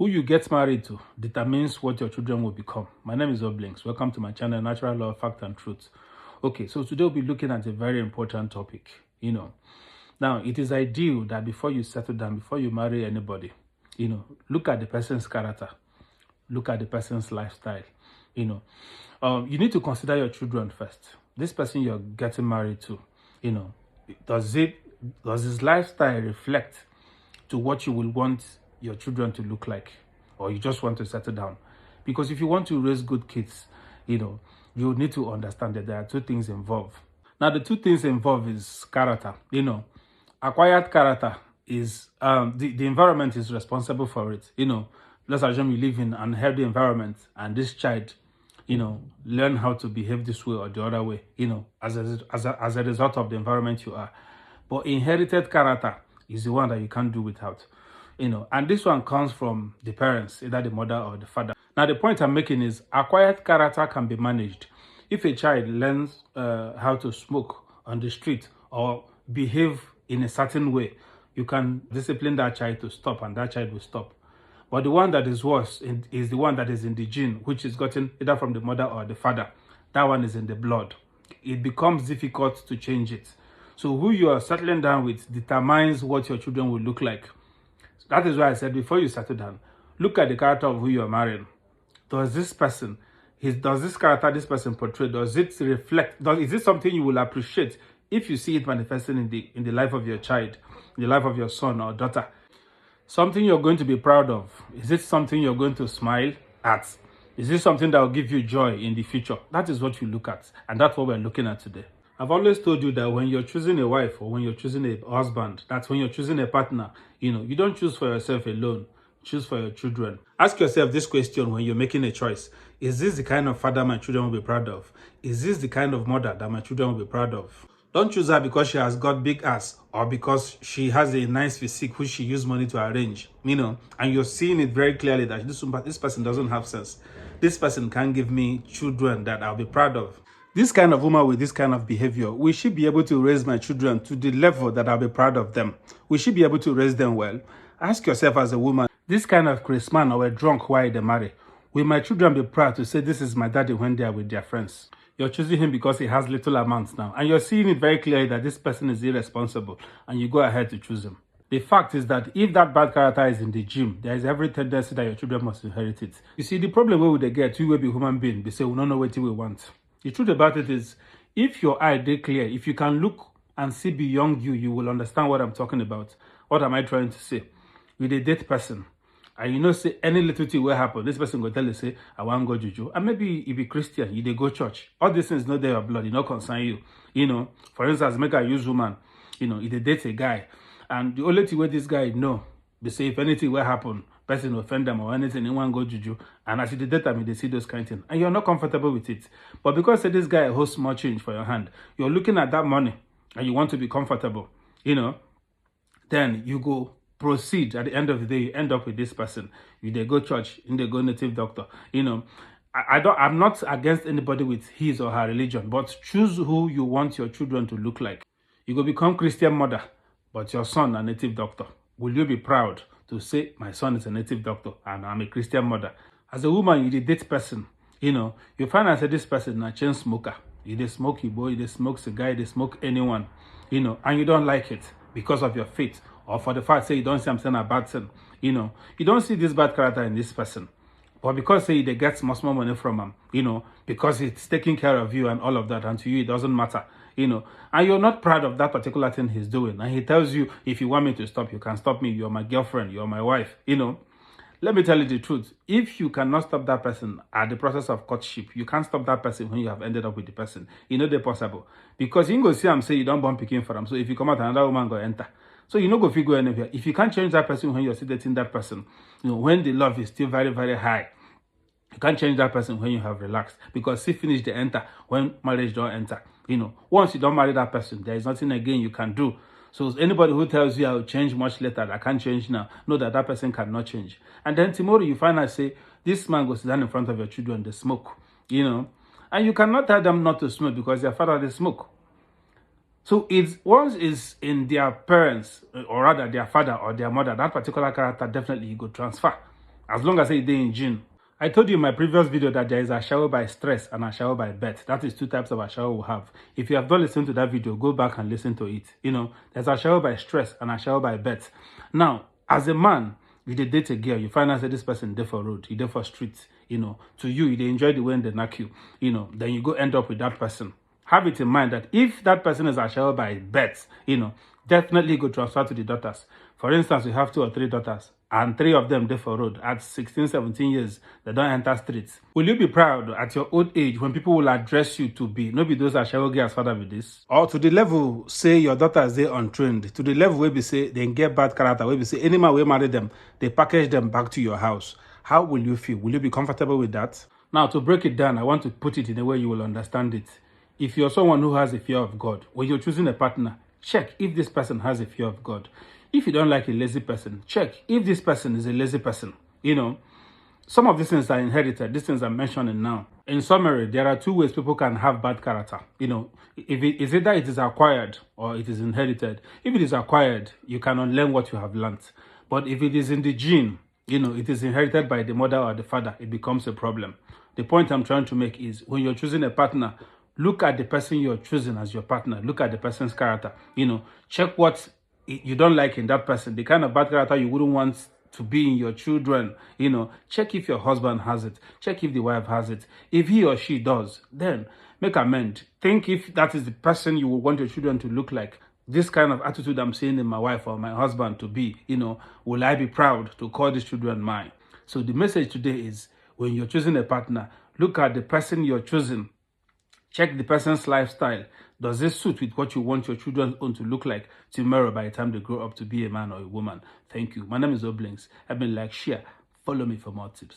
Who you get married to determines what your children will become. My name is Oblinks. Welcome to my channel, Natural Law, Fact and Truth. Okay, so today we'll be looking at a very important topic. Now it is ideal that before you settle down, before you marry anybody, look at the person's character, look at the person's lifestyle. You need to consider your children first. This person you're getting married to, does his lifestyle reflect to what you will want your children to look like, or you just want to settle down? Because if you want to raise good kids, you need to understand that there are two things involved. Now, the two things involved is character. Acquired character is the environment is responsible for it. Let's assume you live in an unhealthy environment, and this child, learn how to behave this way or the other way, as a result of the environment you are. But inherited character is the one that you can't do without. And this one comes from the parents, either the mother or the father. Now, the point I'm making is acquired character can be managed. If a child learns how to smoke on the street or behave in a certain way, you can discipline that child to stop, and that child will stop. But the one that is worse is the one that is in the gene, which is gotten either from the mother or the father. That one is in the blood. It becomes difficult to change it. So who you are settling down with determines what your children will look like. That is why I said before you settle down, look at the character of who you are marrying. Does this person, does this character this person portray, does it reflect, is it something you will appreciate if you see it manifesting in the life of your child, in the life of your son or daughter? Something you're going to be proud of? Is it something you're going to smile at? Is this something that will give you joy in the future? That is what you look at, and that's what we're looking at today. I've always told you that when you're choosing a wife or when you're choosing a husband, that's when you're choosing a partner, you don't choose for yourself alone, choose for your children. Ask yourself this question when you're making a choice. Is this the kind of father my children will be proud of? Is this the kind of mother that my children will be proud of? Don't choose her because she has got big ass or because she has a nice physique which she used money to arrange, and you're seeing it very clearly that this person doesn't have sense. This person can't give me children that I'll be proud of. This kind of woman with this kind of behavior, will she be able to raise my children to the level that I'll be proud of them? Will she be able to raise them well? Ask yourself as a woman, this kind of Chris man or a drunk while they marry, will my children be proud to say this is my daddy when they are with their friends? You're choosing him because he has little amounts now, and you're seeing it very clearly that this person is irresponsible, and you go ahead to choose him. The fact is that if that bad character is in the gym, there is every tendency that your children must inherit it. You see, the problem where they get, we will be human being, they say we don't know what we want. The truth about it is, if your eye is clear, if you can look and see beyond you, you will understand what I'm talking about. What am I trying to say? With a date person, and say any little thing will happen, this person will tell you, say, I want to go juju. And maybe you be Christian, you dey go church. All these things not their blood, not concern you. For instance, make a use woman, you dey date a guy. And the only thing where this guy know, they say if anything will happen, person offend them or anything, they want go juju. And as you date them, they see those kind of things. And you're not comfortable with it. But because say, this guy holds small change for your hand, you're looking at that money and you want to be comfortable, then you go proceed. At the end of the day, you end up with this person. You they go church, they go native doctor. I'm not against anybody with his or her religion, but choose who you want your children to look like. You go become Christian mother, but your son a native doctor. Will you be proud to say my son is a native doctor and I'm a Christian mother? As a woman, you date person, you find out that this person a chain smoker. You smoke boy, you smoke cigar, you smoke anyone, and you don't like it because of your faith, or for the fact say you don't see I'm saying a bad thing, you don't see this bad character in this person. But because say they get much more money from him, because it's taking care of you and all of that, and to you it doesn't matter, and you're not proud of that particular thing he's doing. And he tells you, if you want me to stop, you can stop me. You're my girlfriend, you're my wife, Let me tell you the truth. If you cannot stop that person at the process of courtship, you can't stop that person when you have ended up with the person. They're possible. Because you go see him say you don't born picking for him. So if you come out, another woman go enter. So you go figure anywhere. If you can't change that person when you're still dating that person, when the love is still very, very high, you can't change that person when you have relaxed. Because see finish the enter when marriage don't enter. Once you don't marry that person, there is nothing again you can do. So anybody who tells you I'll change much later, I can't change now, know that that person cannot change. And then tomorrow you find out, say, this man goes down in front of your children, they smoke, And you cannot tell them not to smoke because their father, they smoke. So once it's in their parents, or rather their father or their mother, that particular character definitely you go transfer. as long as they in June. I told you in my previous video that there is a shower by stress and a shower by birth. That is two types of a shower we have. If you have not listened to that video, go back and listen to it. There's a shower by stress and a shower by birth. Now, as a man, you date a girl, you find out that this person there for road, you there for streets, to you, they enjoy the way they knock you, then you go end up with that person. Have it in mind that if that person is a shower by birth, definitely go transfer to the daughters. For instance, you have 2 or 3 daughters, and 3 of them there for road. At 16, 17 years, they don't enter streets. Will you be proud at your old age when people will address you to be, no be those are shower girls father with this? Or to the level, say your daughters, they untrained, to the level where we say they get bad character, where we say any man will marry them, they package them back to your house. How will you feel? Will you be comfortable with that? Now, to break it down, I want to put it in a way you will understand it. If you're someone who has a fear of God, when you're choosing a partner, check if this person has a fear of God. If you don't like a lazy person, check if this person is a lazy person. Some of these things are inherited. These things I'm mentioning now. In summary, there are 2 ways people can have bad character. Is either it is acquired or it is inherited. If it is acquired, you can unlearn what you have learned. But if it is in the gene, it is inherited by the mother or the father, it becomes a problem. The point I'm trying to make is when you're choosing a partner, look at the person you're choosing as your partner. Look at the person's character. Check what you don't like in that person, the kind of bad character you wouldn't want to be in your children. Check if your husband has it. Check if the wife has it. If he or she does, then make amend. Think if that is the person you would want your children to look like. This kind of attitude I'm seeing in my wife or my husband to be, will I be proud to call these children mine? So the message today is, when you're choosing a partner, look at the person you're choosing. Check the person's lifestyle. Does this suit with what you want your children to look like tomorrow by the time they grow up to be a man or a woman? Thank you. My name is Oblinks. I've been like, share, follow me for more tips.